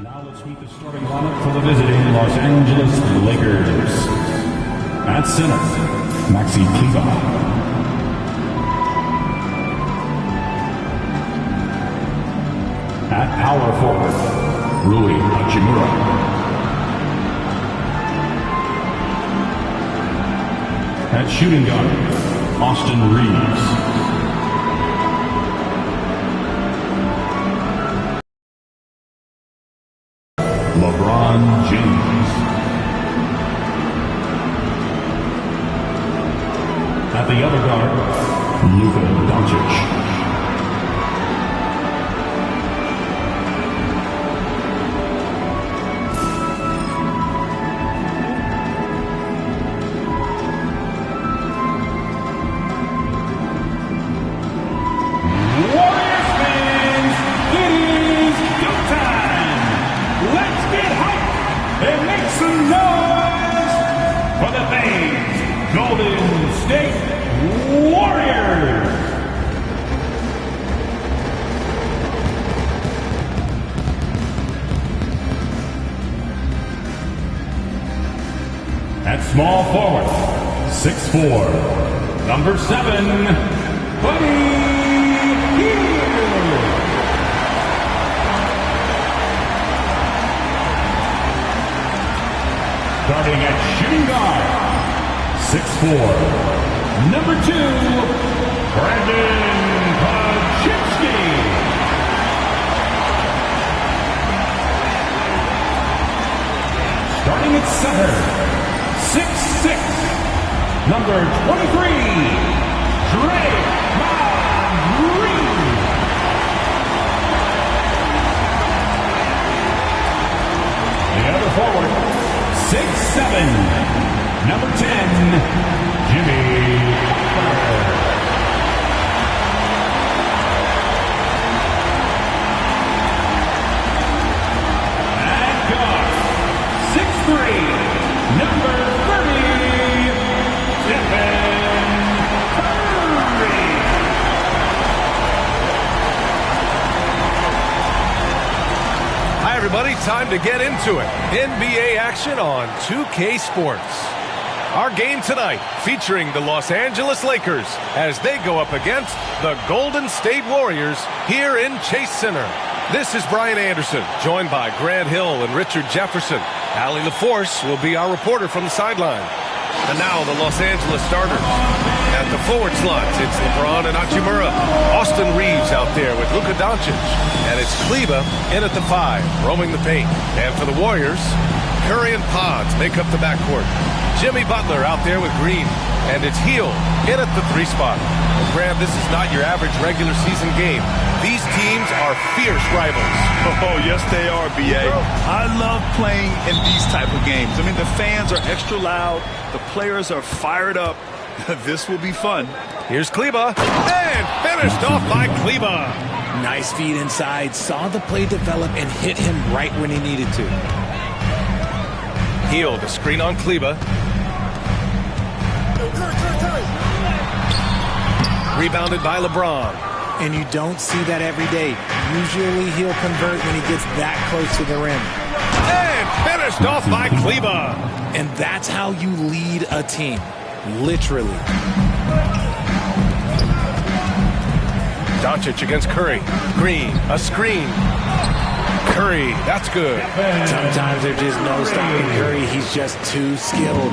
Now let's meet the starting lineup for the visiting Los Angeles Lakers. At center, Maxi Kleber. At power forward, Rui Hachimura. At shooting guard, Austin Reeves. LeBron James. At the other guard, Luka Doncic. Golden State Warriors. At small forward, 6'4", number 7, Buddy Hield. Starting at shooting guard, 6'4", number 2, Brandon Paczynski. Starting at center, 6'6", number 23, Draymond Green. The other forward, 6'7", number 10, Jimmy Butler. At guard, 6'3", number 30, Stephen Curry. Hi, everybody. Time to get into it. NBA action on 2K Sports. Our game tonight featuring the Los Angeles Lakers as they go up against the Golden State Warriors here in Chase Center. This is Brian Anderson, joined by Grant Hill and Richard Jefferson. Allie LaForce will be our reporter from the sideline. And now the Los Angeles starters. At the forward slots, it's LeBron and Hachimura. Austin Reeves out there with Luka Doncic. And it's Kleber in at the 5, roaming the paint. And for the Warriors, Curry and Pods make up the backcourt. Jimmy Butler out there with Green, and it's Hield in at the 3 spot. And Grant, this is not your average regular season game. These teams are fierce rivals. Oh, yes, they are, B.A. I love playing in these type of games. I mean, the fans are extra loud. The players are fired up. This will be fun. Here's Kleber, and finished off by Kleber. Nice feed inside, saw the play develop, and hit him right when he needed to. Hield, a screen on Kleber. Rebounded by LeBron. And you don't see that every day. Usually he'll convert when he gets that close to the rim. And finished off by Kleber. And that's how you lead a team. Literally. Doncic against Curry. Green, a screen. Curry, that's good. Sometimes there's just no stopping Curry. He's just too skilled.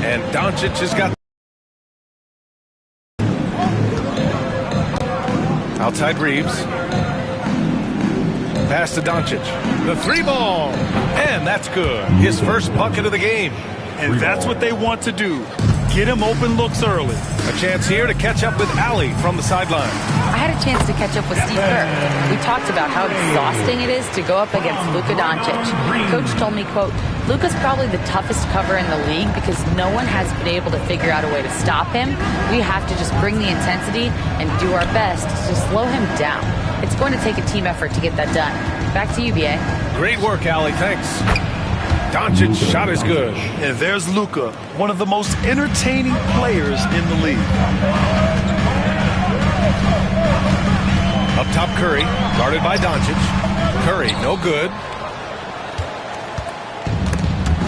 And Doncic has got outside Reeves. Pass to Doncic. The 3-ball. And that's good. His first bucket of the game. And that's what they want to do. Get him open looks early. A chance here to catch up with Allie from the sideline. I had a chance to catch up with Steve Kerr. We talked about how exhausting it is to go up against Luka Doncic. Coach told me, quote, Luka's probably the toughest cover in the league because no one has been able to figure out a way to stop him. We have to just bring the intensity and do our best to slow him down. It's going to take a team effort to get that done. Back to you, B.A. Great work, Allie. Thanks. Doncic's shot is good. And there's Luka, one of the most entertaining players in the league. Up top, Curry, guarded by Doncic. Curry, no good.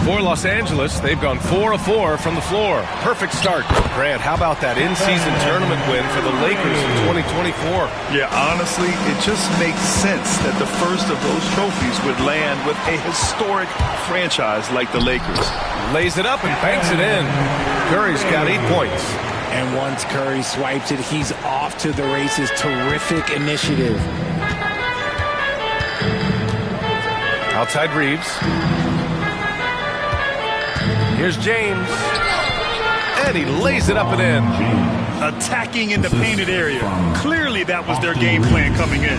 For Los Angeles, they've gone 4 of 4 from the floor. Perfect start. Grant, how about that in-season tournament win for the Lakers in 2024? Yeah, honestly, it just makes sense that the first of those trophies would land with a historic franchise like the Lakers. Lays it up and banks it in. Curry's got 8 points. And once Curry swipes it, he's off to the races. Terrific initiative. Outside Reeves. Here's James. And he lays it up and in. Attacking in the painted area. Clearly that was their game plan coming in.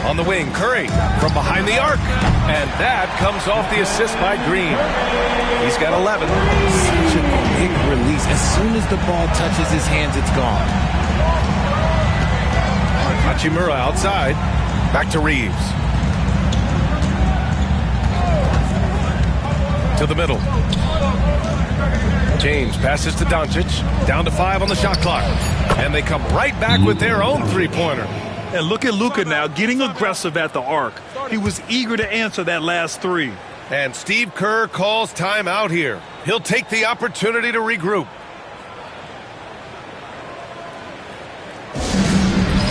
On the wing, Curry from behind the arc. And that comes off the assist by Green. He's got 11. Such a quick release. As soon as the ball touches his hands, it's gone. Hachimura outside. Back to Reeves. To the middle. James passes to Doncic. Down to 5 on the shot clock. And they come right back with their own three-pointer. And look at Luka now getting aggressive at the arc. He was eager to answer that last three. And Steve Kerr calls timeout here. He'll take the opportunity to regroup.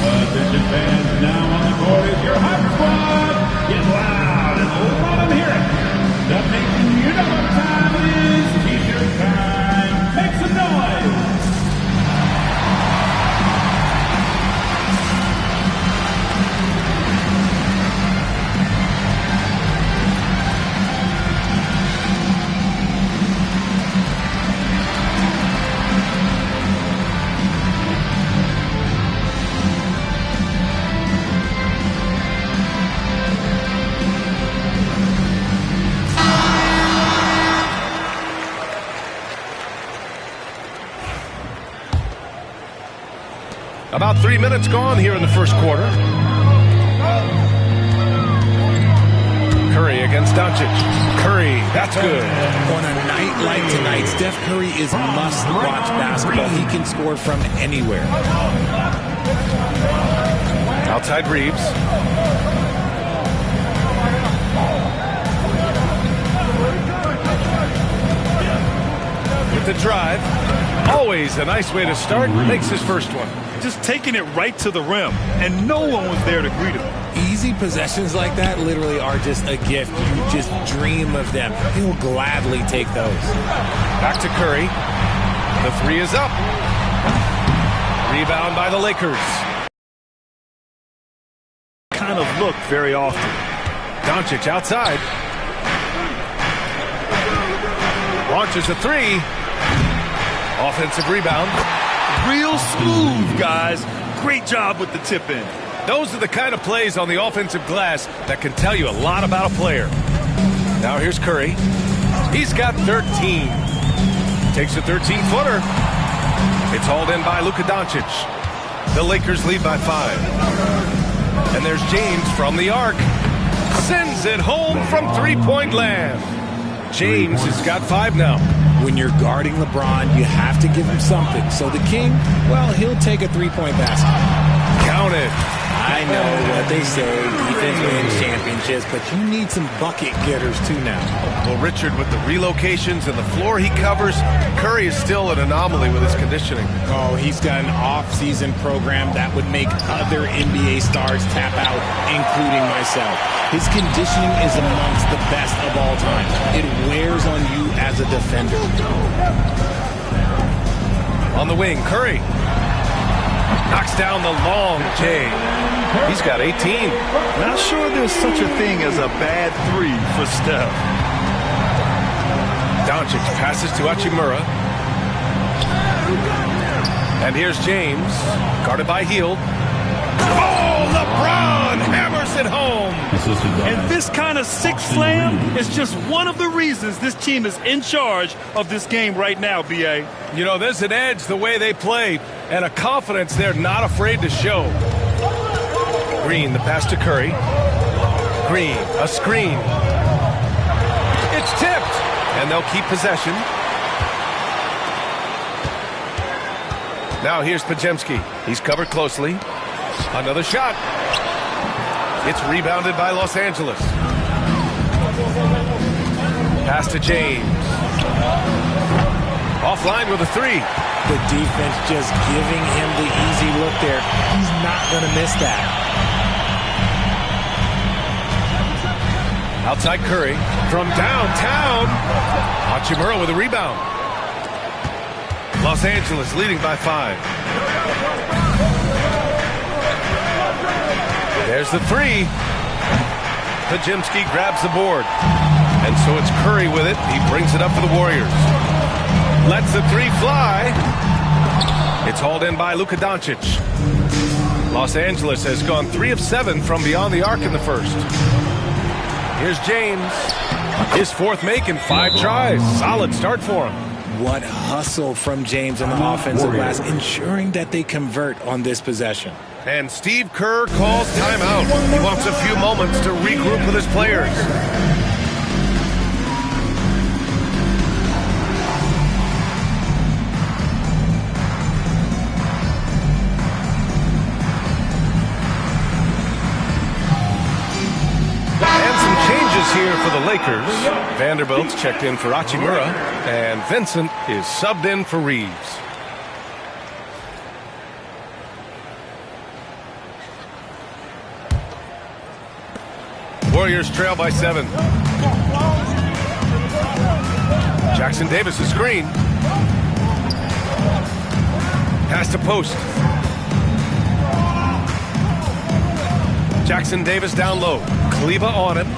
Attention fans, now on the court is your Hyper Squad. Get loud and let them hear it. That means you know what time it is. T-shirt time. Make some noise. About 3 minutes gone here in the first quarter. Curry against Doncic. Curry, that's good. On a night like tonight, Steph Curry is must-watch basketball. He can score from anywhere. Outside Reeves. With the drive. Always a nice way to start. Makes his first one. Just taking it right to the rim, and no one was there to greet him. Easy possessions like that literally are just a gift. You just dream of them. He'll gladly take those. Back to Curry. The three is up. Rebound by the Lakers. Kind of look very often. Doncic outside. Launches a three. Offensive rebound. Real smooth, guys. Great job with the tip in. Those are the kind of plays on the offensive glass that can tell you a lot about a player. Now here's Curry. He's got 13. Takes a 13-footer. It's hauled in by Luka Doncic. The Lakers lead by 5. And there's James from the arc. Sends it home from three-point land. James has got 5 now. When you're guarding LeBron, you have to give him something. So the King, well, he'll take a three-point basket. Count it. I know what they say, defense wins championships, but you need some bucket getters too now. Well, Richard, with the relocations and the floor he covers, Curry is still an anomaly with his conditioning. Oh, he's got an off-season program that would make other NBA stars tap out, including myself. His conditioning is amongst the best of all time. It wears on you as a defender. On the wing, Curry knocks down the long J. He's got 18. Not sure there's such a thing as a bad three for Steph. Doncic passes to Hachimura. And here's James, guarded by Hield. Oh, LeBron hammers it home. And this kind of sick slam is just one of the reasons this team is in charge of this game right now, B.A. You know, there's an edge the way they play and a confidence they're not afraid to show. Green, the pass to Curry. Green, a screen. It's tipped, and they'll keep possession. Now here's Podziemski. He's covered closely. Another shot. It's rebounded by Los Angeles. Pass to James. Offline with a three. The defense just giving him the easy look there. He's not going to miss that. Outside Curry from downtown. Hachimura with a rebound. Los Angeles leading by 5. There's the three. Pajimski grabs the board. And so it's Curry with it. He brings it up for the Warriors. Lets the three fly. It's hauled in by Luka Doncic. Los Angeles has gone 3 of 7 from beyond the arc in the first. Here's James. His 4th make in 5 tries. Solid start for him. What hustle from James on the offensive glass, ensuring that they convert on this possession. And Steve Kerr calls timeout. He wants a few moments to regroup with his players. Here for the Lakers. Vanderbilt's checked in for Hachimura, and Vincent is subbed in for Reeves. Warriors trail by 7. Jackson Davis' screen. Pass to post. Jackson Davis down low. Kleba on him.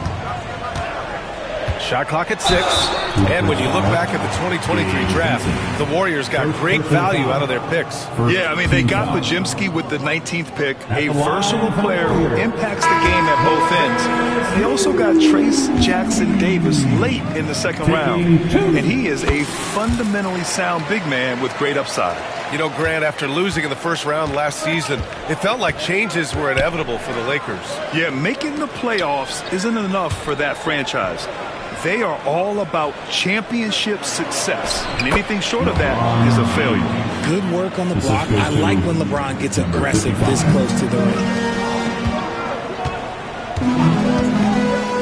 Shot clock at 6. And when you look back at the 2023 draft, the Warriors got great value out of their picks. Yeah, I mean, they got Pajimski with the 19th pick, a versatile player who impacts the game at both ends. They also got Trace Jackson Davis late in the 2nd round, and he is a fundamentally sound big man with great upside. You know, Grant, after losing in the 1st round last season, it felt like changes were inevitable for the Lakers. Yeah, making the playoffs isn't enough for that franchise. They are all about championship success, and anything short of that is a failure. Good work on the block. I like when LeBron gets aggressive this close to the rim.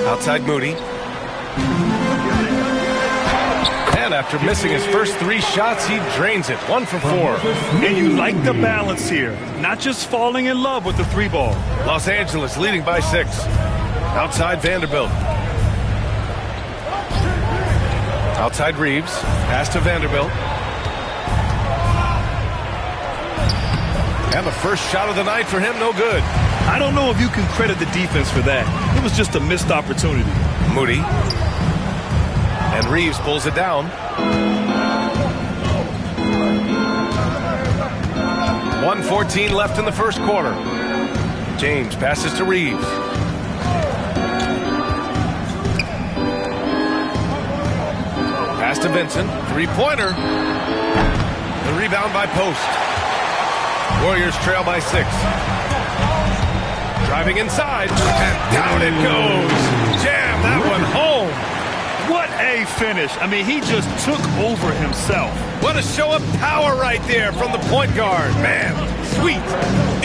Outside Moody. And after missing his first 3 shots, he drains it. 1 for 4. And you like the balance here, not just falling in love with the 3 ball. Los Angeles leading by 6. Outside Vanderbilt. Outside Reeves. Pass to Vanderbilt. And the first shot of the night for him, no good. I don't know if you can credit the defense for that. It was just a missed opportunity. Moody. And Reeves pulls it down. 1:14 left in the first quarter. James passes to Reeves. Pass to Vincent. 3-pointer. The rebound by Post. Warriors trail by 6. Driving inside. And down it goes. Jam that one home. What a finish. I mean, he just took over himself. What a show of power right there from the point guard. Man, sweet.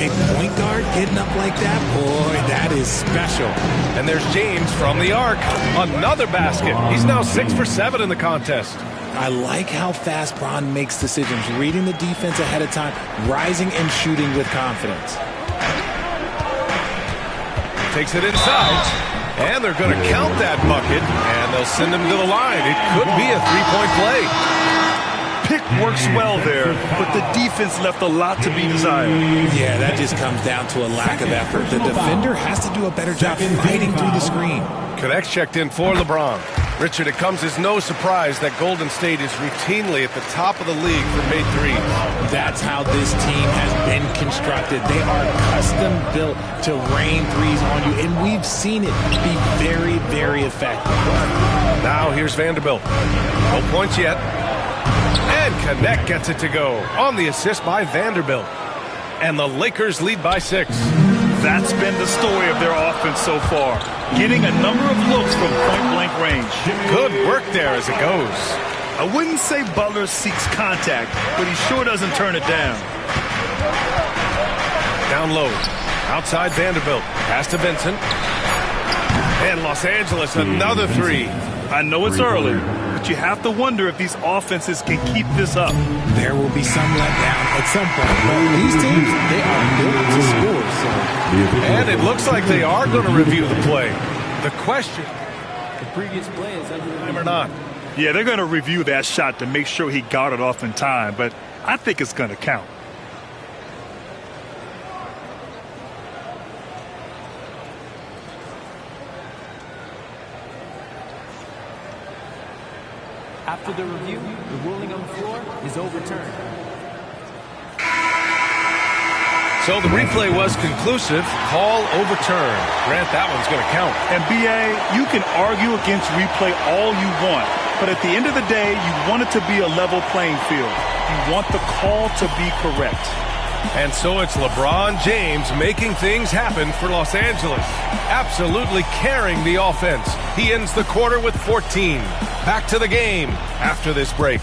A point guard getting up like that? Boy, that is special. And there's James from the arc. Another basket. He's now 6 for 7 in the contest. I like how fast Bron makes decisions, reading the defense ahead of time, rising and shooting with confidence. Takes it inside. And they're going to count that bucket, and they'll send him to the line. It could be a 3-point play. Pick works well there, but the defense left a lot to be desired. Yeah, that just comes down to a lack of effort. The defender has to do a better job fighting through the screen. Connects checked in for LeBron. Richard, it comes as no surprise that Golden State is routinely at the top of the league for made threes. That's how this team has been constructed. They are custom built to rain threes on you, and we've seen it be very, very effective. Now here's Vanderbilt. No points yet. And Connect gets it to go on the assist by Vanderbilt. And the Lakers lead by 6. That's been the story of their offense so far, getting a number of looks from point-blank range. Good work there as it goes. I wouldn't say Butler seeks contact, but he sure doesn't turn it down. Down low. Outside Vanderbilt. Pass to Vincent. And Los Angeles, another three. I know it's early, but you have to wonder if these offenses can keep this up. There will be some letdown at some point, but these teams, they are built to score. So. And it looks like they are going to review the play. The question, The previous play is under time or not? Yeah, they're going to review that shot to make sure he got it off in time, but I think it's going to count. After the review, the ruling on the floor is overturned. So the replay was conclusive. Call overturned. Grant, that one's going to count. And BA, you can argue against replay all you want, but at the end of the day, you want it to be a level playing field. You want the call to be correct. And so it's LeBron James making things happen for Los Angeles. Absolutely carrying the offense. He ends the quarter with 14. Back to the game after this break.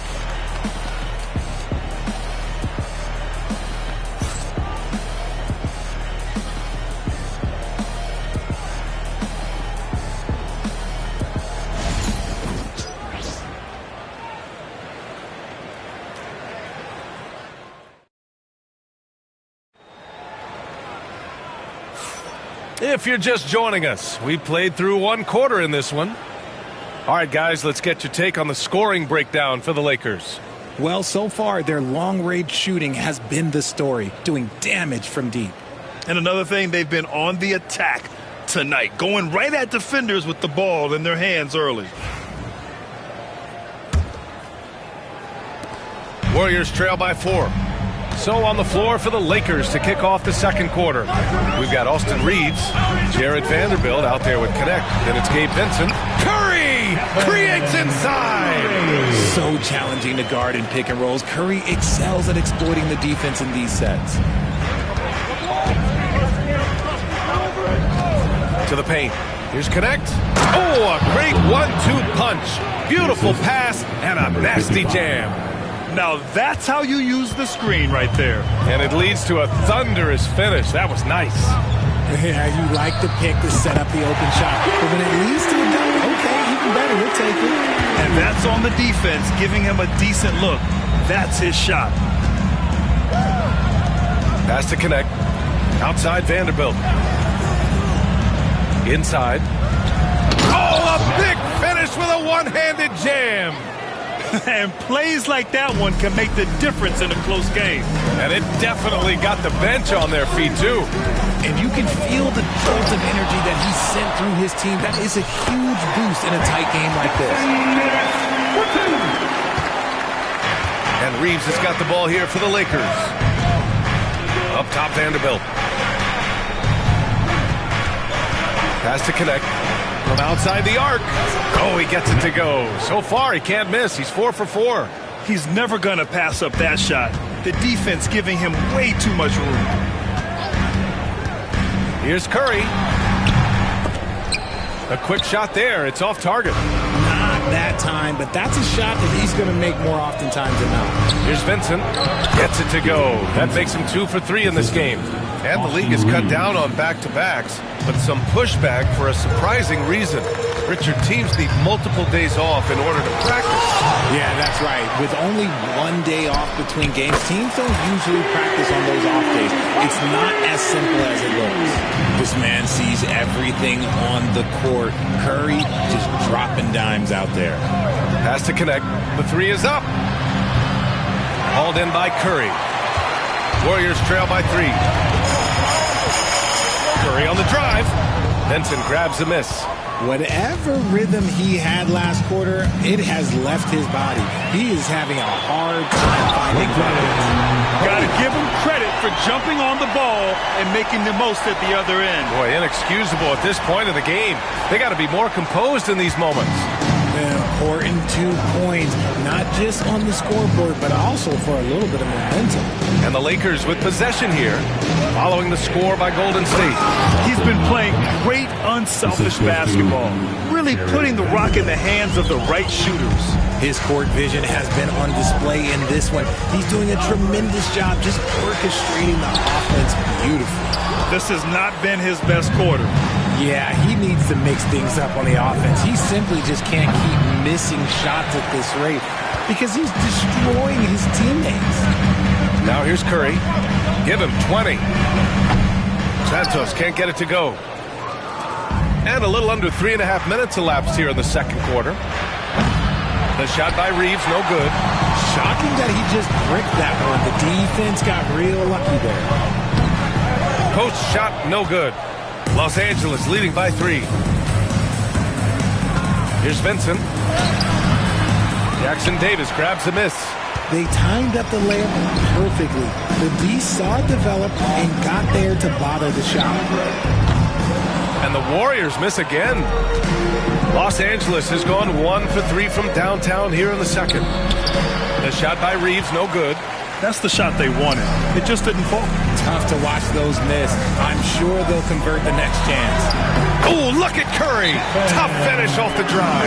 If you're just joining us, we played through one quarter in this one. All right, guys, let's get your take on the scoring breakdown for the Lakers. Well, so far, their long-range shooting has been the story, doing damage from deep. And another thing, they've been on the attack tonight, going right at defenders with the ball in their hands early. Warriors trail by 4. So on the floor for the Lakers to kick off the second quarter. We've got Austin Reeves, Jared Vanderbilt out there with Connect. Then it's Gabe Vincent. Curry creates inside. So challenging to guard in pick and rolls. Curry excels at exploiting the defense in these sets. To the paint. Here's Connect. Oh, a great 1-2 punch. Beautiful pass and a nasty jam. Now that's how you use the screen right there. And it leads to a thunderous finish. That was nice. Yeah, you like the pick to set up the open shot. But when it leads to a dunk, okay, even better, we'll take it. And that's on the defense, giving him a decent look. That's his shot. Pass to Connect. Outside Vanderbilt. Inside. Oh, a big finish with a one-handed jam. And plays like that one can make the difference in a close game. And it definitely got the bench on their feet, too. And you can feel the jolt of energy that he sent through his team. That is a huge boost in a tight game like this. And Reeves has got the ball here for the Lakers. Up top, Vanderbilt. Pass to Connect. From outside the arc. Oh, he gets it to go. So far, he can't miss. He's 4 for 4. He's never going to pass up that shot. The defense giving him way too much room. Here's Curry. A quick shot there. It's off target. Not that time, but that's a shot that he's going to make more oftentimes than not. Here's Vincent. Gets it to go. That makes him 2 for 3 in this game. And the league has cut down on back-to-backs, but some pushback for a surprising reason. Richard, teams need multiple days off in order to practice. Yeah, that's right. With only 1 day off between games, teams don't usually practice on those off days. It's not as simple as it looks. This man sees everything on the court. Curry just dropping dimes out there. Pass to Connect. The 3 is up. Hauled in by Curry. Warriors trail by 3. Curry on the drive. Vincent grabs a miss. Whatever rhythm he had last quarter, it has left his body. He is having a hard time finding confidence. Got to give him credit for jumping on the ball and making the most at the other end. Boy, inexcusable at this point of the game. They got to be more composed in these moments. Important 2 points, not just on the scoreboard, but also for a little bit of momentum. And the Lakers with possession here, following the score by Golden State. He's been playing great, unselfish basketball, really putting the rock in the hands of the right shooters. His court vision has been on display in this one. He's doing a tremendous job just orchestrating the offense beautifully. This has not been his best quarter. Yeah, he needs to mix things up on the offense. He simply just can't keep missing shots at this rate because he's destroying his teammates. Now here's Curry. Give him 20. Santos can't get it to go. And a little under 3.5 minutes elapsed here in the second quarter. The shot by Reeves, no good. Shocking that he just bricked that one. The defense got real lucky there. Post shot, no good. Los Angeles leading by 3. Here's Vincent. Jackson Davis grabs the miss. They timed up the layup perfectly. The D saw it develop and got there to bother the shot. And the Warriors miss again. Los Angeles has gone 1 for 3 from downtown here in the second. The shot by Reeves, no good. That's the shot they wanted. It just didn't fall. Tough to watch those miss. I'm sure they'll convert the next chance. Oh, look at Curry. Tough finish off the drive.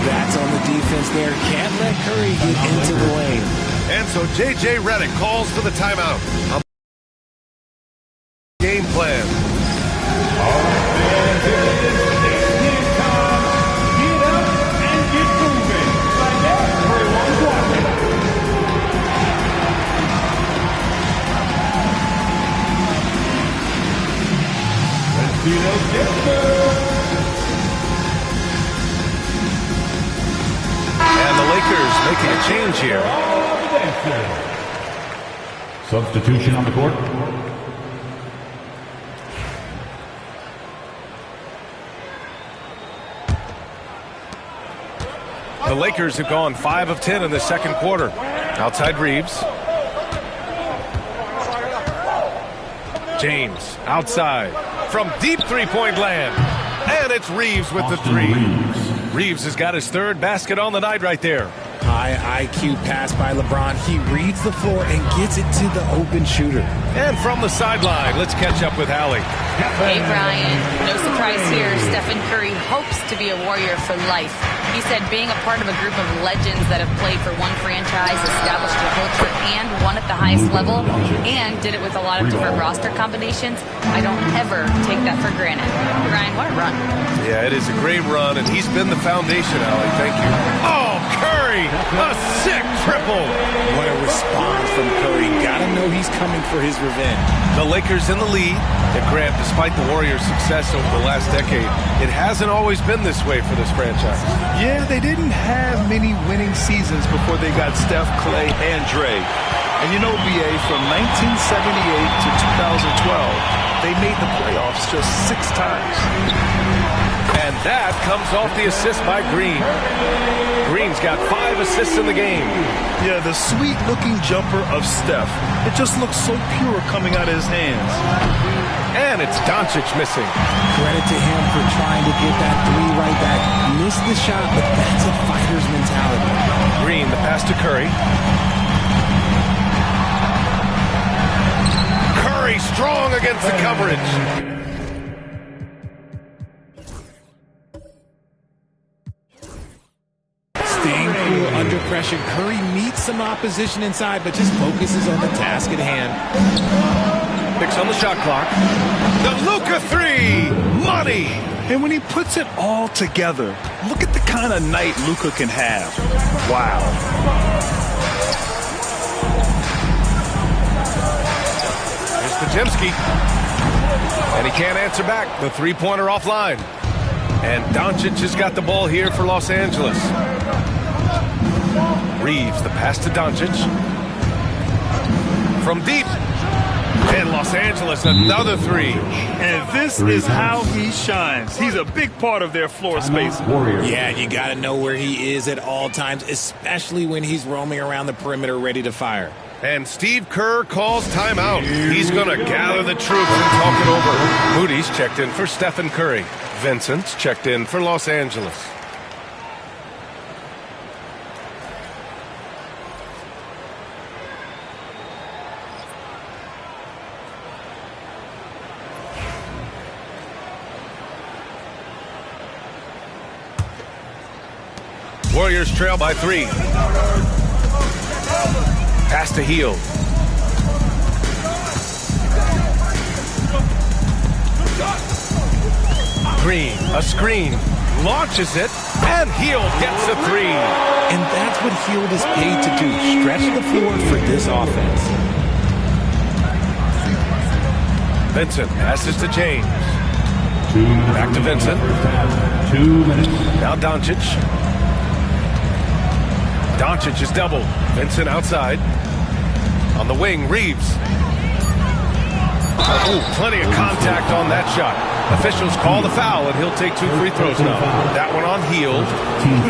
That's on the defense there. Can't let Curry get into the lane. And so J.J. Redick calls for the timeout. Game plan. And the Lakers making a change here. Substitution on the court. The Lakers have gone 5 of 10 in the second quarter. Outside Reeves. James outside from deep three-point land. And it's Reeves with the 3. Reeves has got his 3rd basket on the night right there. High IQ pass by LeBron. He reads the floor and gets it to the open shooter. And from the sideline, let's catch up with Allie. Hey, Brian. No surprise here. Stephen Curry hopes to be a Warrior for life. He said being a part of a group of legends that have played for one franchise, established a culture, and won at the highest level, and did it with a lot of different roster combinations, I don't ever take that for granted. Brian, what a run. Yeah, it is a great run, and he's been the foundation, Allie. Thank you. Oh, Curry! A sick triple! What a response from Curry. Gotta know he's coming for his revenge. The Lakers in the lead. And Grant, despite the Warriors' success over the last decade, it hasn't always been this way for this franchise. Yeah, they didn't have many winning seasons before they got Steph, Clay, and Dre. And you know, BA, from 1978 to 2012, they made the playoffs just 6 times. And that comes off the assist by Green. Green's got 5 assists in the game. Yeah, the sweet-looking jumper of Steph. It just looks so pure coming out of his hands. And it's Doncic missing. Credit to him for trying to get that 3 right back. Missed the shot, but that's a fighter's mentality. Green, the pass to Curry. Curry strong against the coverage. Staying cool under pressure. Curry meets some opposition inside, but just focuses on the task at hand. Picks on the shot clock. The Luka 3! Money! And when he puts it all together, look at the kind of night Luka can have. Wow. Here's Pajemski. And he can't answer back. The three-pointer offline. And Doncic has got the ball here for Los Angeles. Reeves, the pass to Doncic. From deep. And Los Angeles, another 3. And this is how he shines. He's a big part of their floor space. Yeah, you got to know where he is at all times, especially when he's roaming around the perimeter ready to fire. And Steve Kerr calls timeout. He's going to gather the troops and talk it over. Moody's checked in for Stephen Curry. Vincent's checked in for Los Angeles. Warriors trail by 3. Pass to Hield. Green, a screen, launches it, and Hield gets the three. And that's what Hield is paid to do, stretch the floor for this offense. Vincent passes to James. Back to Vincent. 2 minutes. Now Doncic. Doncic is doubled. Vincent outside. On the wing, Reeves. Ooh, plenty of contact on that shot. Officials call the foul, and he'll take 2 free throws now. That one on Hield.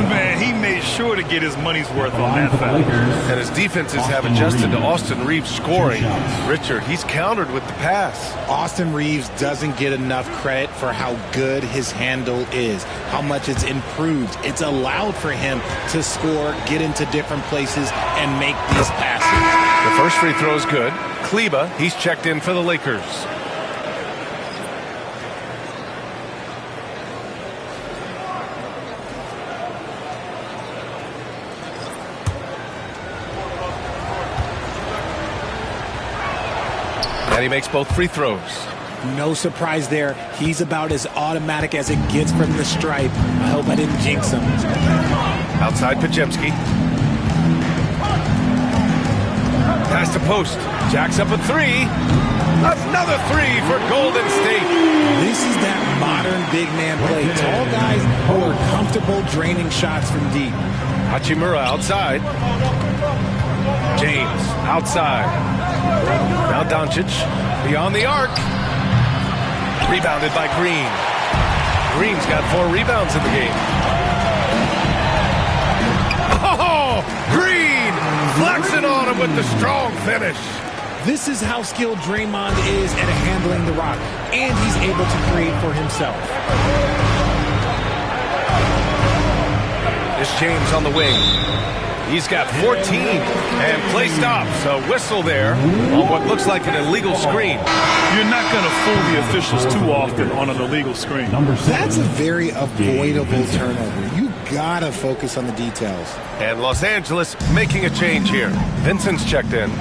Man, he made sure to get his money's worth on that foul. And his defenses have adjusted to Austin Reeves scoring. Richard, he's countered with the pass. Austin Reeves doesn't get enough credit for how good his handle is, how much it's improved. It's allowed for him to score, get into different places, and make these passes. The first free throw is good. Kleba, he's checked in for the Lakers. And he makes both free throws. No surprise there. He's about as automatic as it gets from the stripe. I hope I didn't jinx him. Outside Pajemski. Pass to post. Jacks up a three. Another three for Golden State. This is that modern big man play. Tall guys who are comfortable draining shots from deep. Hachimura outside. James outside. Now Doncic beyond the arc. Rebounded by Green. Green's got 4 rebounds in the game. Oh, Green flexing on him with the strong finish. This is how skilled Draymond is at handling the rock, and he's able to create for himself. This James on the wing. He's got 14, and play stops. A whistle there on what looks like an illegal screen. You're not going to fool the officials too often on an illegal screen. That's a very avoidable turnover. You gotta focus on the details. And Los Angeles making a change here. Vincent's checked in.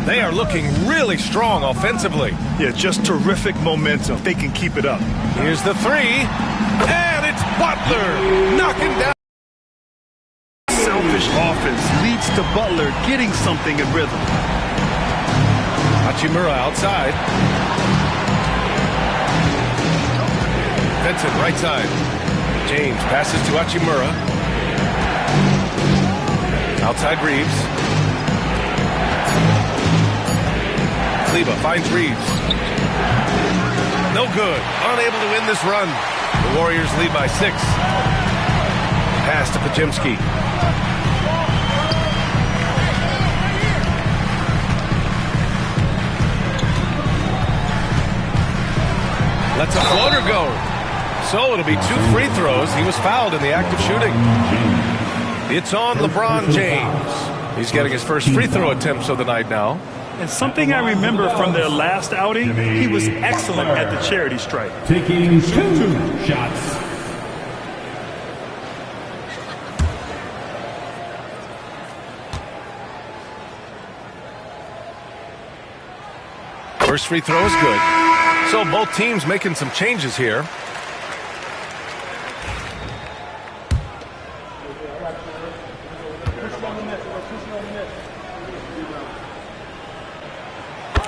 They are looking really strong offensively. Yeah, just terrific momentum. They can keep it up. Here's the three, and it's Butler knocking down. Selfish offense leads to Butler getting something in rhythm. Hachimura outside. Vincent right side. James passes to Hachimura. Outside Reeves. Kleba finds Reeves. No good. Unable to win this run. The Warriors lead by 6. Pass to Pajemski. Lets a floater go. So it'll be 2 free throws. He was fouled in the act of shooting. It's on LeBron James. He's getting his first free throw attempts of the night now. And something I remember from their last outing, he was excellent at the charity stripe. Taking 2 shots. First free throw is good. So both teams making some changes here.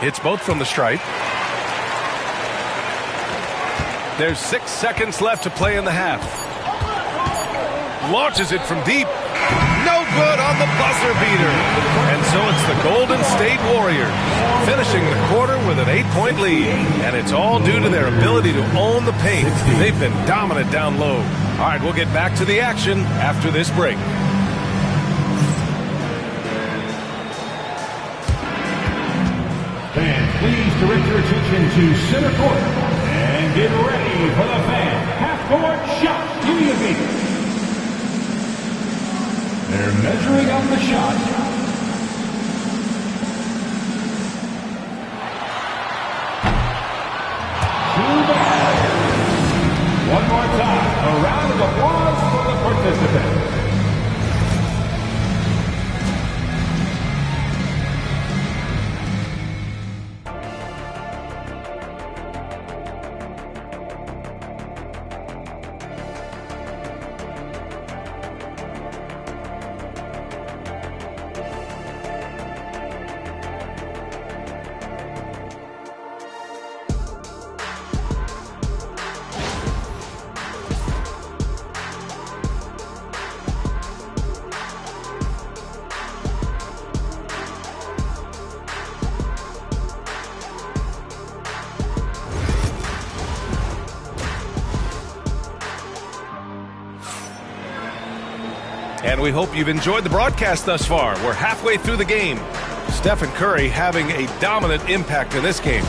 Hits both from the stripe. There's 6 seconds left to play in the half. Launches it from deep. No good on the buzzer beater. And so it's the Golden State Warriors finishing the quarter with an 8-point lead. And it's all due to their ability to own the paint. They've been dominant down low. All right, we'll get back to the action after this break. Fans, please direct your attention to center court and get ready for the fan half-court shot immediately. They're measuring up the shot. One more time, a round of applause for the participants. And we hope you've enjoyed the broadcast thus far. We're halfway through the game. Stephen Curry having a dominant impact in this game.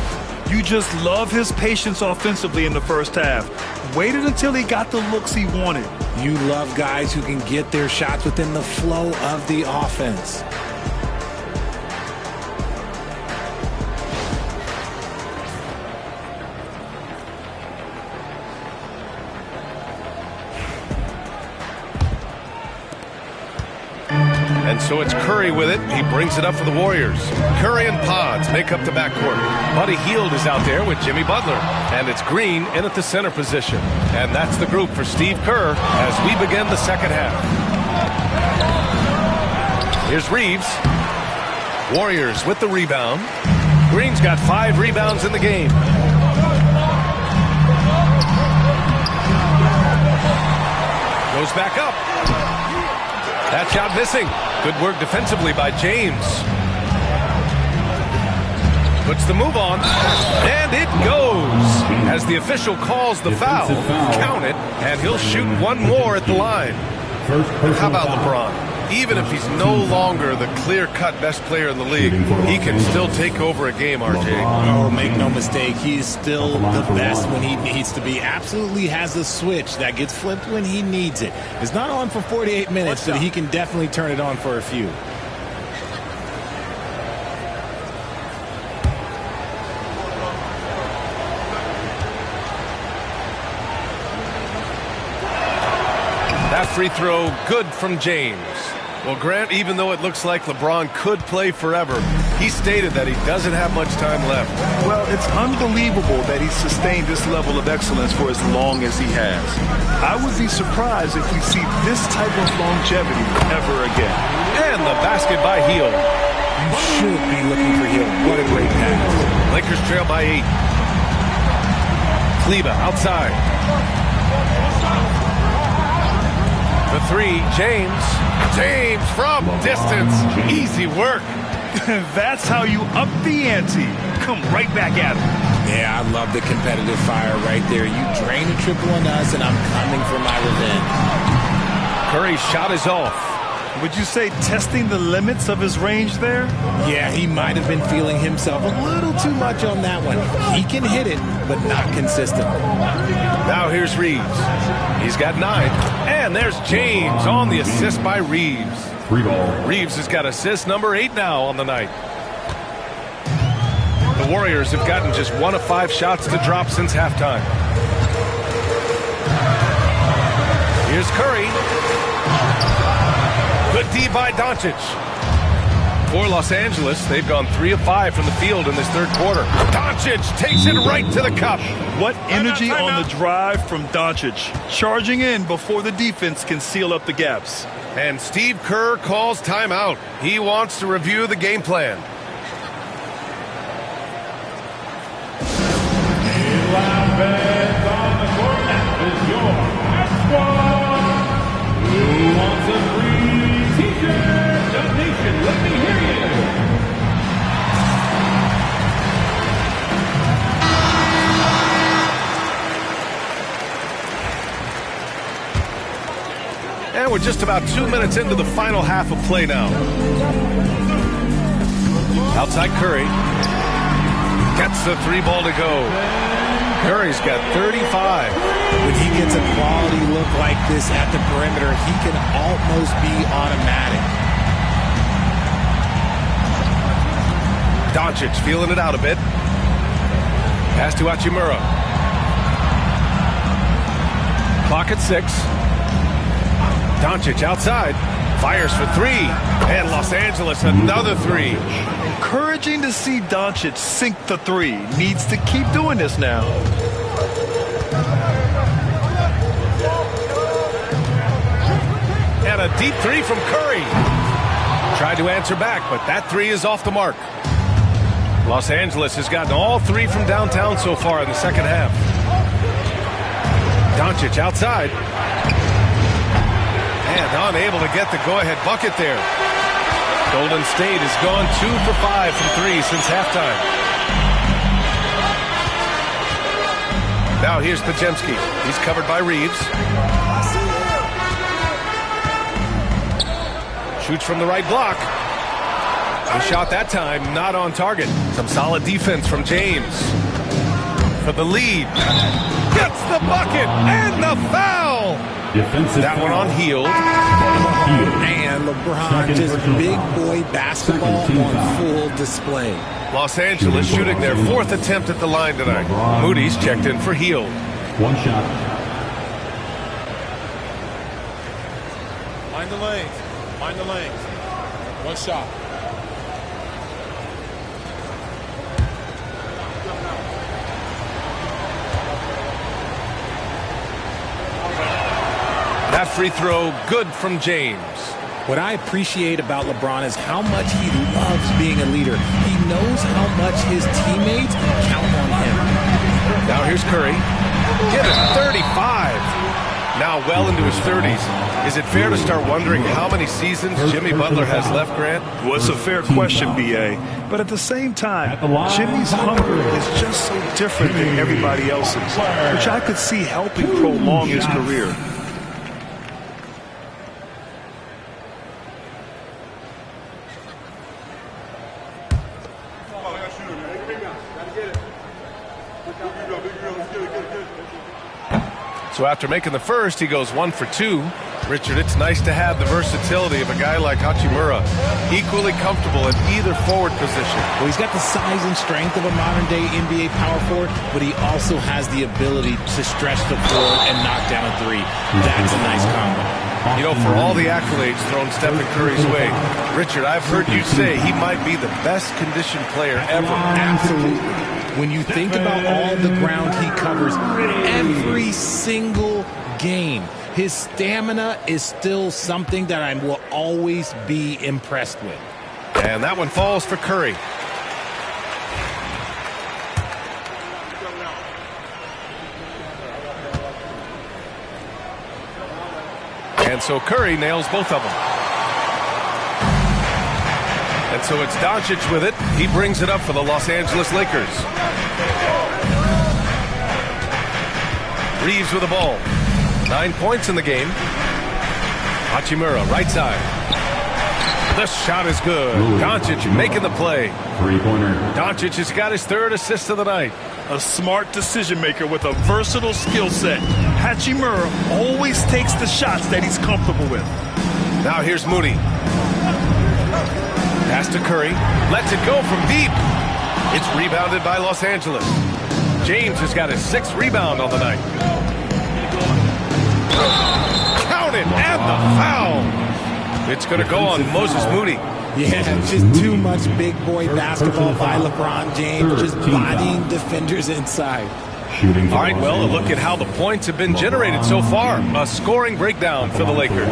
You just love his patience offensively in the first half. Waited until he got the looks he wanted. You love guys who can get their shots within the flow of the offense. And so it's Curry with it. He brings it up for the Warriors. Curry and Pods make up the backcourt. Buddy Hield is out there with Jimmy Butler. And it's Green in at the center position. And that's the group for Steve Kerr as we begin the second half. Here's Reeves. Warriors with the rebound. Green's got 5 rebounds in the game. Goes back up. That shot missing. Good work defensively by James. Puts the move on, and it goes. As the official calls the foul, count it, and he'll shoot one more at the line. How about LeBron? Even if he's no longer the clear-cut best player in the league, he can still take over a game, RJ. Oh, make no mistake, he's still the best when he needs to be. Absolutely has a switch that gets flipped when he needs it. It's not on for 48 minutes, but he can definitely turn it on for a few. That free throw, good from James. Well, Grant, even though it looks like LeBron could play forever, he stated that he doesn't have much time left. Well, it's unbelievable that he's sustained this level of excellence for as long as he has. I would be surprised if we see this type of longevity ever again. And the basket by Hield. You should be looking for Hield. What a great pass. Lakers trail by 8. Kleba outside. The 3, James. James from distance. Easy work. That's how you up the ante. Come right back at him. Yeah, I love the competitive fire right there. You drain a triple on us, and I'm coming for my revenge. Curry's shot is off. Would you say testing the limits of his range there? Yeah, he might have been feeling himself a little too much on that one. He can hit it, but not consistent. Now here's Reeves. He's got 9. And there's James on the assist by Reeves. Reeves has got assist number 8 now on the night. The Warriors have gotten just 1 of 5 shots to drop since halftime. Here's Curry. Good D by Doncic. For Los Angeles, they've gone 3 of 5 from the field in this third quarter. Doncic takes it right to the cup. What energy on the drive from Doncic. Charging in before the defense can seal up the gaps. And Steve Kerr calls timeout. He wants to review the game plan. On the court now is your squad. Who wants a free t-shirt donation? Let me hear you. And we're just about 2 minutes into the final half of play now. Outside Curry. Gets the 3 ball to go. Curry's got 35. When he gets a quality look like this at the perimeter, he can almost be automatic. Doncic feeling it out a bit. Pass to Hachimura. Clock at 6. Doncic outside. Fires for 3. And Los Angeles another 3. Encouraging to see Doncic sink the 3. Needs to keep doing this now. And a deep 3 from Curry. Tried to answer back, but that 3 is off the mark. Los Angeles has gotten all 3 from downtown so far in the second half. Doncic outside. And unable to get the go-ahead bucket there. Golden State has gone 2 for 5 from 3 since halftime. Now here's Pajemski. He's covered by Reeves. Shoots from the right block. The shot that time not on target. Some solid defense from James. For the lead. Gets the bucket and the foul. Defensive that one on Hield. And LeBron just big boy basketball on full display. Los Angeles shooting their 4th attempt at the line tonight. Moody's checked in for Hield. One shot. Mind the lanes. Mind the lanes. One shot. That free throw good from James. What I appreciate about LeBron is how much he loves being a leader. He knows how much his teammates count on him. Now here's Curry. Get it, 35. Now well into his 30s. Is it fair to start wondering how many seasons Jimmy Butler has left, Grant? Well, it's a fair question, B.A. But at the same time, Jimmy's hunger is just so different than everybody else's, which I could see helping prolong his career. So after making the first, he goes 1 for 2. Richard, it's nice to have the versatility of a guy like Hachimura, equally comfortable at either forward position. Well, he's got the size and strength of a modern-day NBA power forward, but he also has the ability to stretch the floor and knock down a three. That's a nice combo. You know, for all the accolades thrown Stephen Curry's way, Richard, I've heard you say he might be the best conditioned player ever. Absolutely. When you think about all the ground he covers every single game, his stamina is still something that I will always be impressed with. And that one falls for Curry. And so Curry nails both of them. And so it's Doncic with it. He brings it up for the Los Angeles Lakers. Reeves with the ball. 9 points in the game. Hachimura, right side. The shot is good. Doncic making the play. Three-pointer. Doncic has got his 3rd assist of the night. A smart decision maker with a versatile skill set. Hachimura always takes the shots that he's comfortable with. Now here's Moody. Pass to Curry. Lets it go from deep. It's rebounded by Los Angeles. James has got his 6th rebound on the night. Count it, and the foul. It's going to go on Moses Moody. Yeah, just too much big boy basketball by LeBron James, just bodying defenders inside. All right, well, a look at how the points have been generated so far. A scoring breakdown for the Lakers.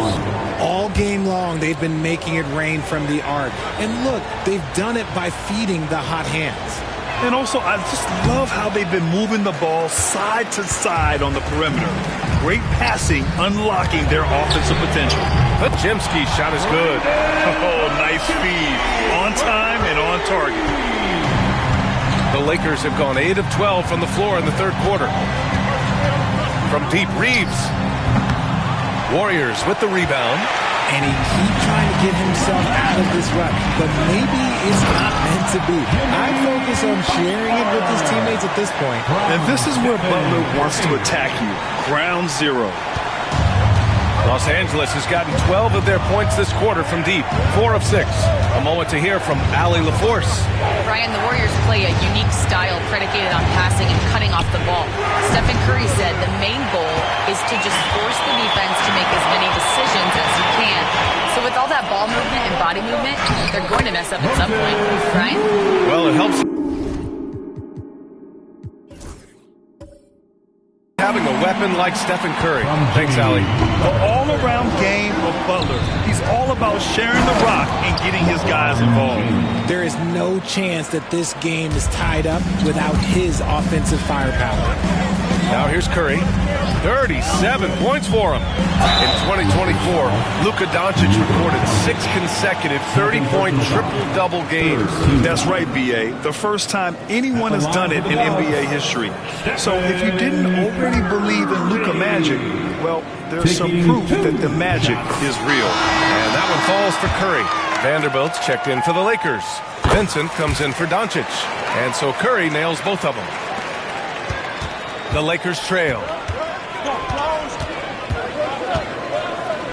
All game long, they've been making it rain from the arc. And look, they've done it by feeding the hot hands. And also, I just love how they've been moving the ball side to side on the perimeter. Great passing, unlocking their offensive potential. Pajemski's shot is good. Oh, nice feed. On time and on target. The Lakers have gone 8 of 12 from the floor in the 3rd quarter. From deep, Reeves. Warriors with the rebound. And he keeps trying to get himself out of this rut, but maybe it's not meant to be. I focus on sharing it with his teammates at this point. And this is where Butler wants to attack you. Ground zero. Los Angeles has gotten 12 of their points this quarter from deep, 4 of 6. A moment to hear from Allie LaForce. Ryan, the Warriors play a unique style predicated on passing and cutting off the ball. Stephen Curry said the main goal is to just force the defense to make as many decisions as he can. So with all that ball movement and body movement, they're going to mess up at some point. Ryan? Well, it helps having a weapon like Stephen Curry. Thanks, Allie. The all-around game of Butler. He's all about sharing the rock and getting his guys involved. There is no chance that this game is tied up without his offensive firepower. Now here's Curry. 37 points for him. In 2024, Luka Doncic recorded 6 consecutive 30-point triple-double games. That's right, B.A. The first time anyone has done it in NBA history. So if you didn't already believe in Luka magic, well, there's some proof that the magic is real. And that one falls for Curry. Vanderbilt's checked in for the Lakers. Vincent comes in for Doncic. And so Curry nails both of them. The Lakers trail.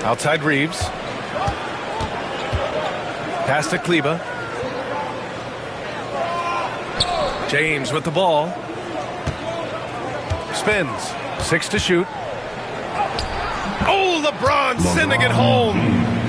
Outside Reeves. Pass to Kleba. James with the ball. Spins. 6 to shoot. Oh, LeBron sending it home.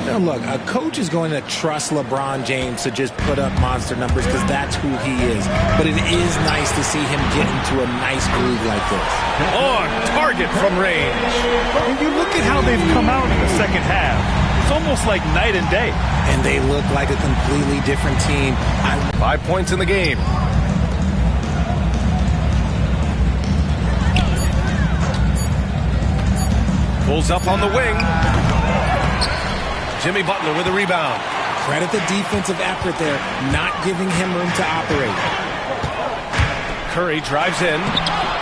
Now look, a coach is going to trust LeBron James to just put up monster numbers because that's who he is. But it is nice to see him get into a nice groove like this. On target from range. And you look at how they've come out in the second half. It's almost like night and day. And they look like a completely different team. 5 points in the game. Pulls up on the wing. Jimmy Butler with a rebound. Credit the defensive effort there, not giving him room to operate. Curry drives in.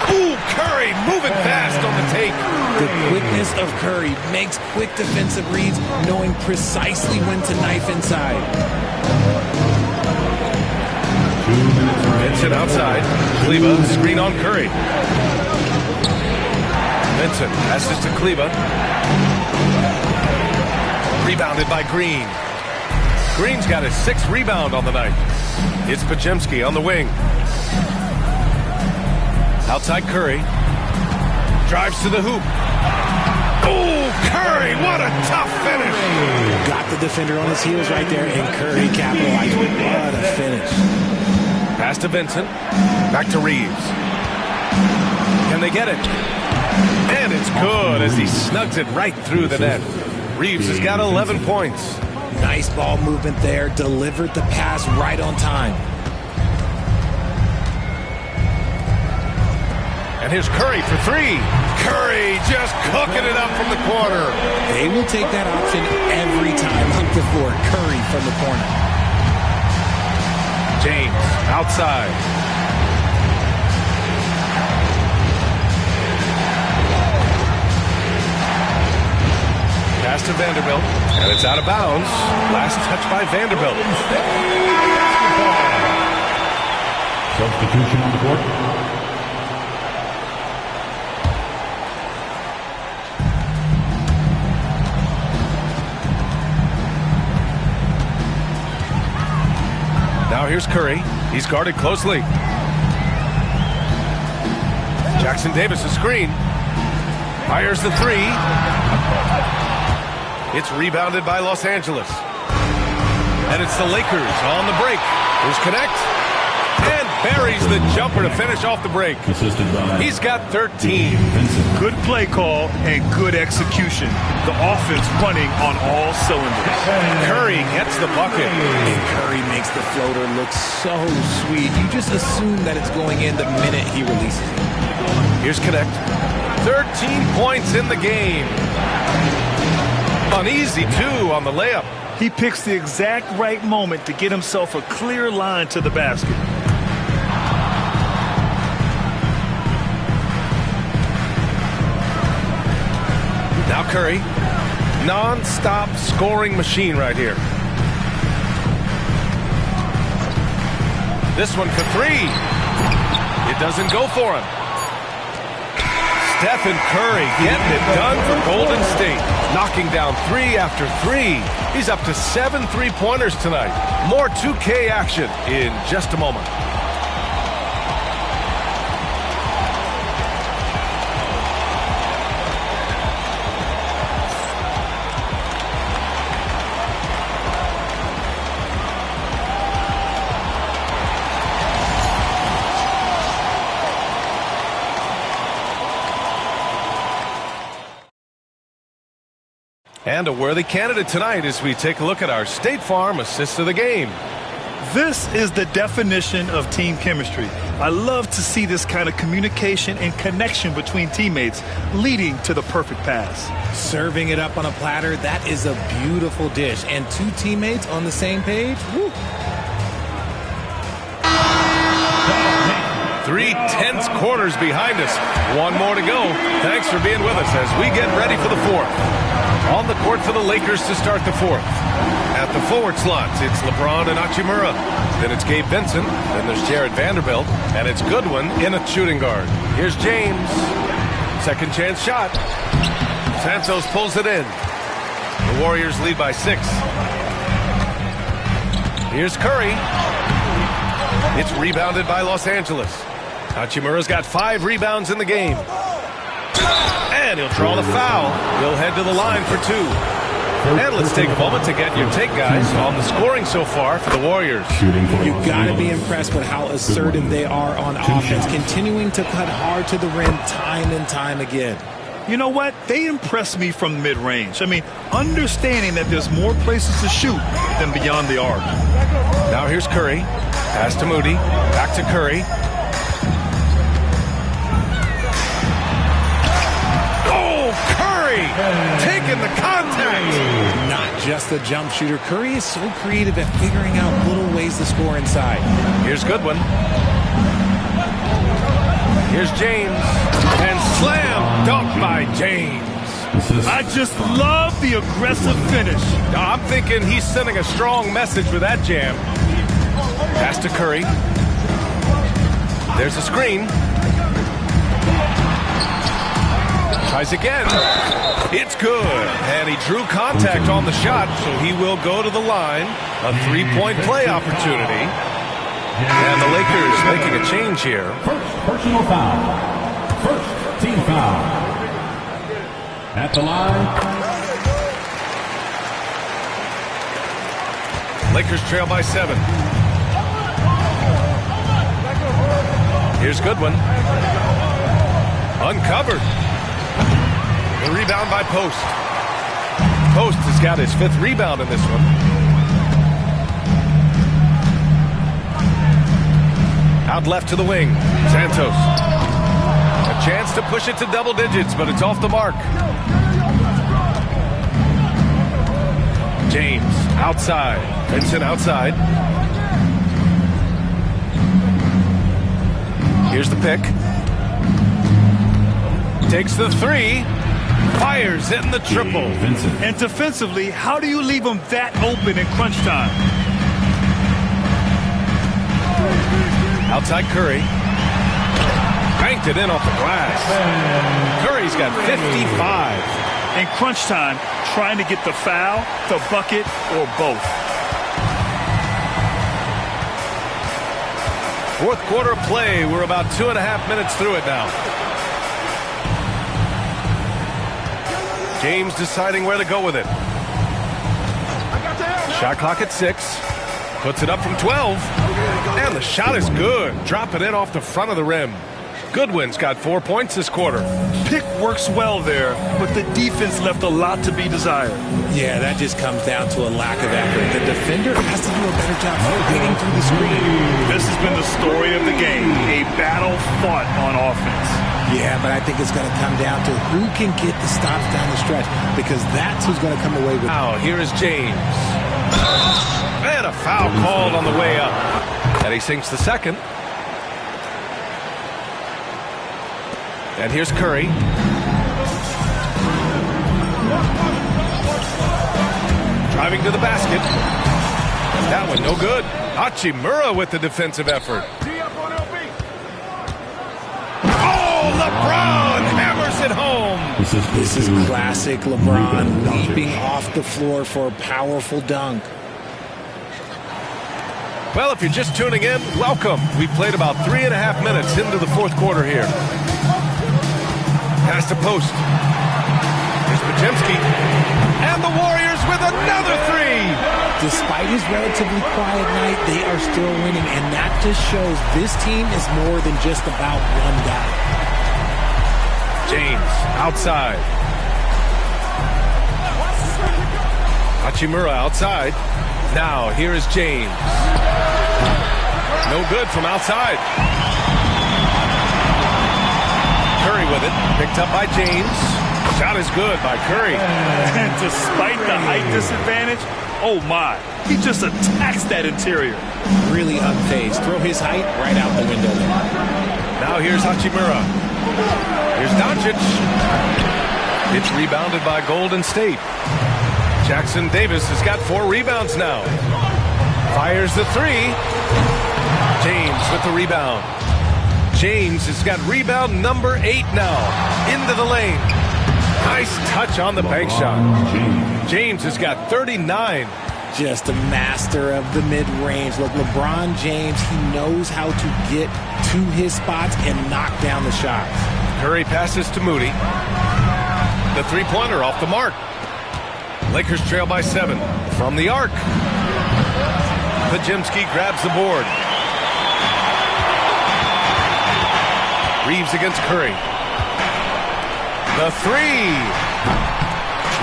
Ooh, Curry moving fast on the take. The quickness of Curry makes quick defensive reads, knowing precisely when to knife inside. Vincent outside. Kleba screen on Curry. Vincent passes to Kleba. Rebounded by Green. Green's got his 6th rebound on the night. It's Podziemski on the wing. Outside Curry. Drives to the hoop. Oh, Curry, what a tough finish. Got the defender on his heels right there, and Curry capitalized. What a finish. Pass to Vincent. Back to Reeves. Can they get it? And it's good as he snugs it right through the net. Reeves has got 11 points. Nice ball movement there. Delivered the pass right on time. And here's Curry for 3. Curry just cooking it up from the corner. They will take that option every time up the floor. Curry from the corner. James outside. Pass to Vanderbilt, and it's out of bounds. Last touch by Vanderbilt. Substitution on the court. Now here's Curry. He's guarded closely. Jackson Davis, a screen. Fires the 3. It's rebounded by Los Angeles. And it's the Lakers on the break. Here's Connect. And buries the jumper to finish off the break. He's got 13. Good play call and good execution. The offense running on all cylinders. Curry gets the bucket. And Curry makes the floater look so sweet. You just assume that it's going in the minute he releases it. Here's Connect. 13 points in the game. Uneasy, too, on the layup. He picks the exact right moment to get himself a clear line to the basket. Now Curry. Non-stop scoring machine right here. This one for 3. It doesn't go for him. Stephen Curry getting it done for Golden State. Knocking down 3 after 3. He's up to 7 3-pointers tonight. More 2K action in just a moment. And a worthy candidate tonight as we take a look at our State Farm assist of the game. This is the definition of team chemistry. I love to see this kind of communication and connection between teammates leading to the perfect pass. Serving it up on a platter, that is a beautiful dish. And two teammates on the same page, woo. 3 tense quarters behind us. One more to go. Thanks for being with us as we get ready for the fourth. On the court for the Lakers to start the fourth. At the forward slots, it's LeBron and Hachimura. Then it's Gabe Vincent. Then there's Jared Vanderbilt. And it's Goodwin in a shooting guard. Here's James. Second chance shot. Santos pulls it in. The Warriors lead by 6. Here's Curry. It's rebounded by Los Angeles. Hachimura's got 5 rebounds in the game. And he'll draw the foul. He'll head to the line for 2. And let's take a moment to get your take, guys, on the scoring so far for the Warriors. You've got to be impressed with how assertive they are on offense, continuing to cut hard to the rim time and time again. You know what? They impress me from mid-range. I mean, understanding that there's more places to shoot than beyond the arc. Now here's Curry. Pass to Moody. Back to Curry. Oh, Curry! Taking the contact! Not just a jump shooter. Curry is so creative at figuring out little ways to score inside. Here's Goodwin. Here's James. And slam dunk by James. I just love the aggressive finish. Now, I'm thinking he's sending a strong message with that jam. Pass to Curry. There's a screen. Tries again. It's good. And he drew contact on the shot, so he will go to the line. A 3-point play opportunity. And the Lakers making a change here. First personal foul. First team foul. At the line. Lakers trail by 7. Here's Goodwin. Uncovered. The rebound by Post. Post has got his 5th rebound in this one. Out left to the wing. Santos. A chance to push it to double digits, but it's off the mark. James outside. Vincent outside. Here's the pick. Takes the 3. Fires it in the triple. And defensively, how do you leave them that open in crunch time? Outside Curry. Banked it in off the glass. Curry's got 55. In crunch time, trying to get the foul, the bucket, or both. Fourth quarter play. We're about 2.5 minutes through it now. James deciding where to go with it. Shot clock at 6. Puts it up from 12. And the shot is good. Drop it in off the front of the rim. Goodwin's got 4 points this quarter. Pick works well there, but the defense left a lot to be desired. Yeah, that just comes down to a lack of effort. The defender has to do a better job getting through the screen. This has been the story of the game, a battle fought on offense. Yeah, but I think it's going to come down to who can get the stops down the stretch, because that's who's going to come away with it. Now, here is James. And a foul called on the way up. And he sinks the second. And here's Curry. Driving to the basket. That one no good. Hachimura with the defensive effort. Oh, LeBron hammers it home. This is classic LeBron, leaping off the floor for a powerful dunk. Well, if you're just tuning in, welcome. We've played about 3.5 minutes into the fourth quarter here. Pass to Post. Here's Podziemski. And the Warriors with another 3. Despite his relatively quiet night, they are still winning, and that just shows this team is more than just about one guy. James outside. Hachimura outside. Now here is James. No good from outside. Curry with it. Picked up by James. Shot is good by Curry. And despite the height disadvantage, oh my, he just attacks that interior. Really unfazed. Throw his height right out the window there. Now here's Hachimura. Here's Doncic. It's rebounded by Golden State. Jackson Davis has got 4 rebounds now. Fires the 3. James with the rebound. James has got rebound number 8 now. Into the lane. Nice touch on the bank shot. James has got 39. Just a master of the mid-range. Look, LeBron James, he knows how to get to his spots and knock down the shots. Curry passes to Moody. The three-pointer off the mark. Lakers trail by 7 from the arc. Pajemski grabs the board. Reeves against Curry. The 3.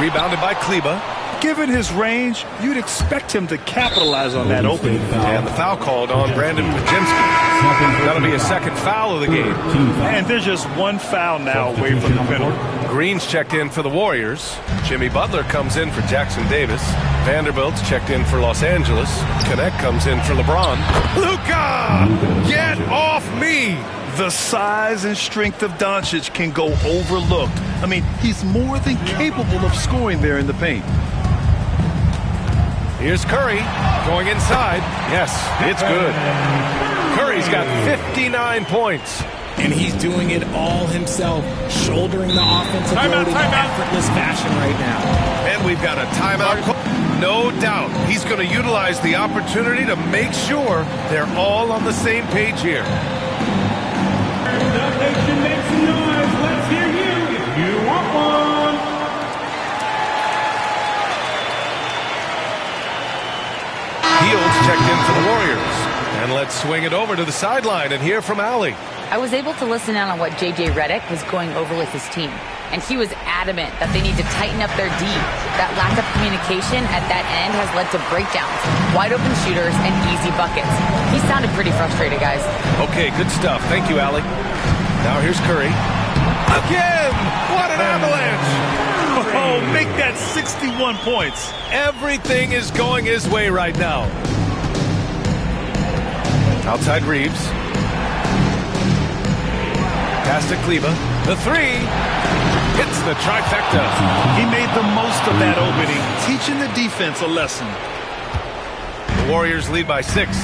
Rebounded by Kleba. Given his range, you'd expect him to capitalize on that opening. And the foul called on Brandon Pajemski. That'll be a second foul of the game. And there's just one foul now away from the penalty. Green's checked in for the Warriors. Jimmy Butler comes in for Jackson Davis. Vanderbilt's checked in for Los Angeles. Connect comes in for LeBron. Luka! Get off me! The size and strength of Doncic can go overlooked. I mean, he's more than capable of scoring there in the paint. Here's Curry going inside. Yes, it's good. Curry's got 59 points. And he's doing it all himself, shouldering the offensive load in an effortless fashion right now. And we've got a timeout. No doubt he's going to utilize the opportunity to make sure they're all on the same page here. The nation makes some noise. Let's hear you if you want one. Fields checked in for the Warriors. And let's swing it over to the sideline and hear from Allie. I was able to listen in on what J.J. Redick was going over with his team, and he was adamant that they need to tighten up their D. That lack of communication at that end has led to breakdowns, wide open shooters, and easy buckets. He sounded pretty frustrated, guys. Okay, good stuff. Thank you, Allie. Now here's Curry. Again! What an avalanche! Oh, make that 61 points. Everything is going his way right now. Outside Reeves. Pass to Kleba. The 3. Hits the trifecta. He made the most of that opening, teaching the defense a lesson. The Warriors lead by 6.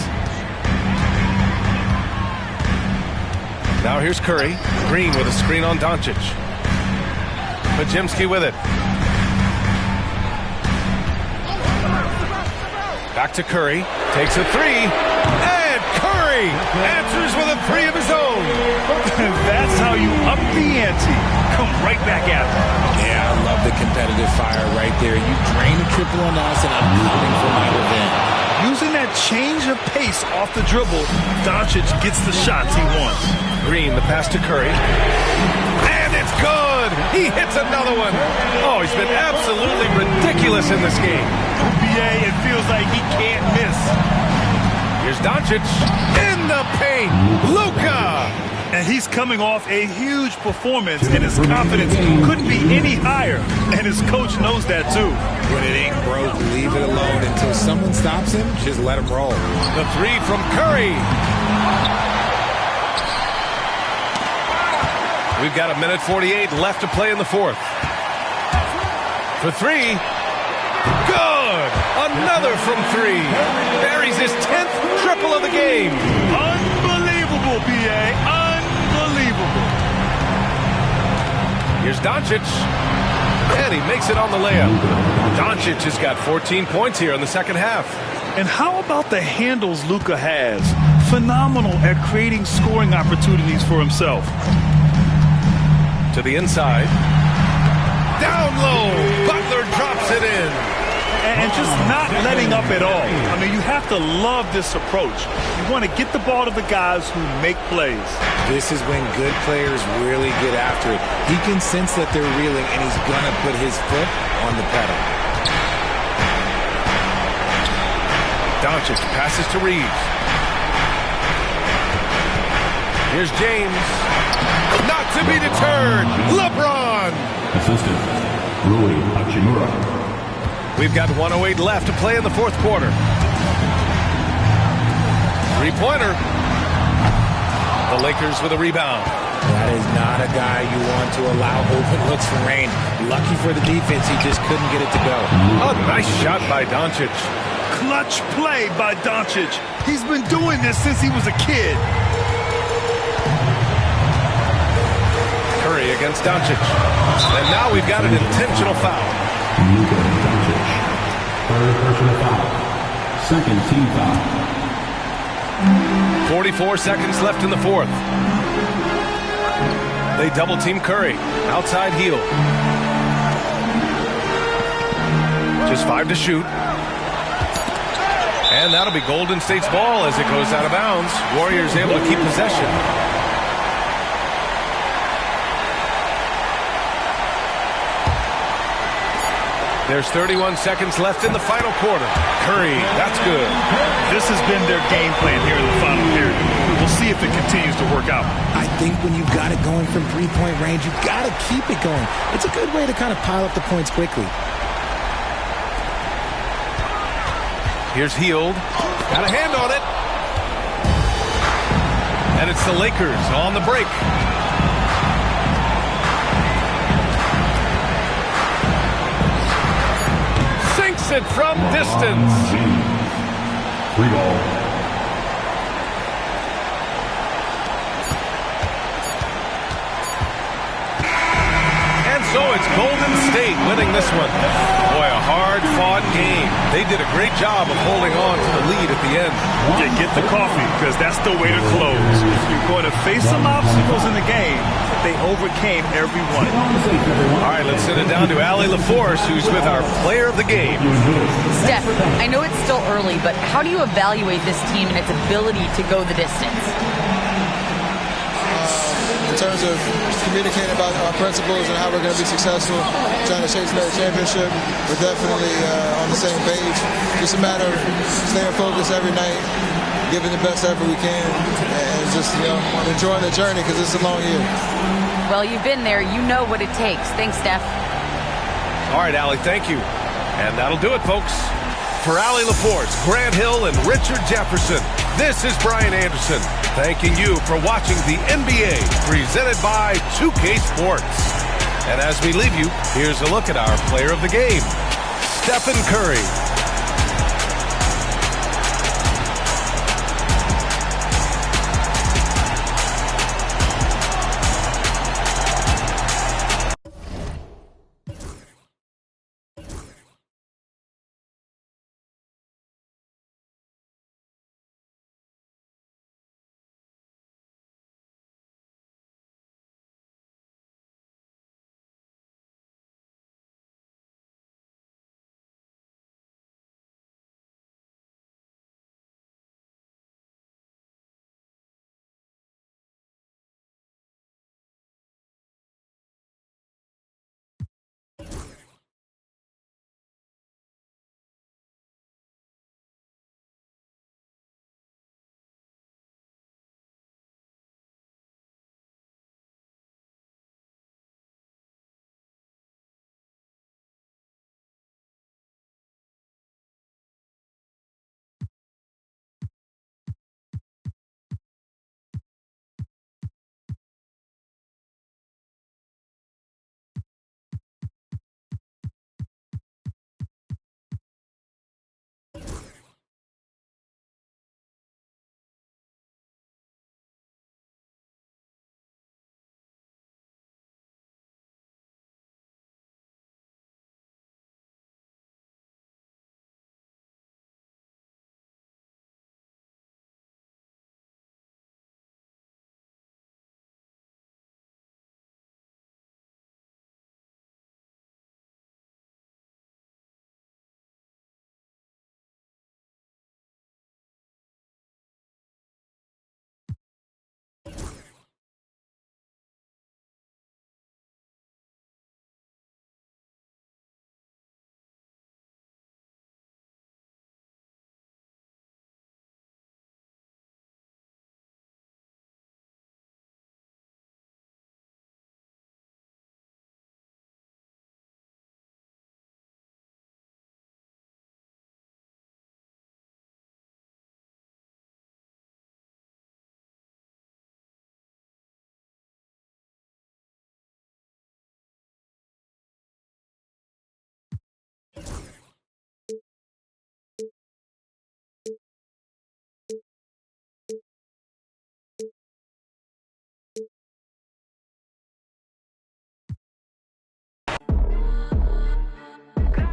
Now here's Curry. Green with a screen on Doncic. Pajemski with it. Back to Curry. Takes a 3. And Curry answers with a 3 of his own. That's how you up the ante. Come right back at him. Yeah, I love the competitive fire right there. You drain a triple on us, and I'm coming for my revenge. Using that change of pace off the dribble, Doncic gets the shots he wants. Green, the pass to Curry. And it's good! He hits another one. Oh, he's been absolutely ridiculous in this game. BA, it feels like he can't miss. Here's Doncic in the paint. Luka! And he's coming off a huge performance, and his confidence couldn't be any higher. And his coach knows that, too. When it ain't broke, leave it alone. Until someone stops him, just let him roll. The 3 from Curry. We've got 1:48 left to play in the 4th. For 3. Good! Another from 3. Buries his 10th triple of the game. Unbelievable, BA. Unbelievable. Here's Doncic. And he makes it on the layup. Doncic has got 14 points here in the second half. And how about the handles Luka has? Phenomenal at creating scoring opportunities for himself. To the inside. Down low. Butler drops it in. And just not letting up at all. I mean, you have to love this approach. You want to get the ball to the guys who make plays. This is when good players really get after it. He can sense that they're reeling, and he's going to put his foot on the pedal. Doncic passes to Reeves. Here's James. Not to be deterred. LeBron. Assistant, Rui Hachimura. We've got 1:08 left to play in the fourth quarter. Three-pointer. The Lakers with a rebound. That is not a guy you want to allow open looks from Rain. Lucky for the defense, he just couldn't get it to go. Oh, nice shot by Doncic. Clutch play by Doncic. He's been doing this since he was a kid. Curry against Doncic. And now we've got an intentional foul. Luka Doncic. Third personal foul. Second team foul. 44 seconds left in the fourth. They double-team Curry. Outside heel. Just 5 to shoot. And that'll be Golden State's ball as it goes out of bounds. Warriors able to keep possession. There's 31 seconds left in the final quarter. Curry, that's good. This has been their game plan here in the final period. We'll see if it continues to work out. I think when you've got it going from three-point range, you've got to keep it going. It's a good way to kind of pile up the points quickly. Here's Hield. Got a hand on it. And it's the Lakers on the break. Sinks it from distance. Free ball. So it's Golden State winning this one. Boy, a hard-fought game. They did a great job of holding on to the lead at the end. Yeah, get the coffee, because that's the way to close. You're going to face some obstacles in the game. They overcame every one. All right, let's send it down to Allie LaForce, who's with our player of the game. Steph, I know it's still early, but how do you evaluate this team and its ability to go the distance? In terms of communicating about our principles and how we're going to be successful, trying to chase another championship, we're definitely on the same page. Just a matter of staying focused every night, giving the best effort we can, and just enjoying the journey because it's a long year. Well, you've been there. You know what it takes. Thanks, Steph. All right, Allie, thank you. And that'll do it, folks. For Allie LaForce, Grant Hill, and Richard Jefferson, this is Brian Anderson, thanking you for watching the NBA presented by 2K Sports. And as we leave you, here's a look at our player of the game, Stephen Curry.